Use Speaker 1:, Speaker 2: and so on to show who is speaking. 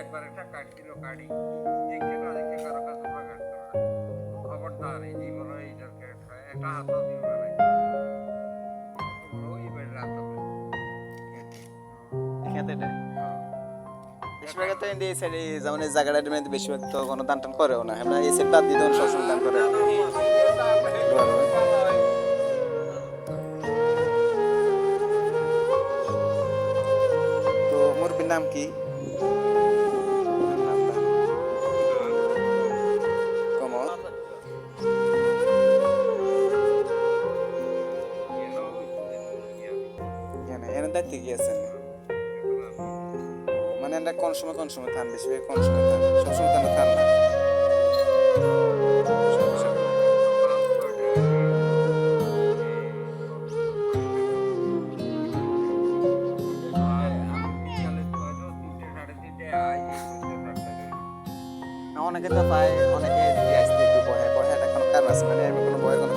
Speaker 1: একবার একটা কাটছিল গাড়ি দেখে না দেখে কারো কাছে কাটতো না খবরদার এই জীবন এইটাকে একটা হাতও দিবে না ওই বেলা
Speaker 2: খেতে বেশিরভাগ তো এই সাইডে যেমন এই জায়গাটার মধ্যে বেশিরভাগ তো কোনো দান টান করেও না আমরা এই সাইড বাদ দিতে সবসময় দান করে তো মুরবির নাম কি কমল এনে দায়িত্বে কি আছেন মানে আমরা কোন সময় থান বেশিরভাগ কোন সময় থান সবসময় থান না অনেকে তো পায় অনেকে আসতে একটু বহে বহে একটা কোনো কারণ আছে মানে আমি কোনো বয়ের কোনো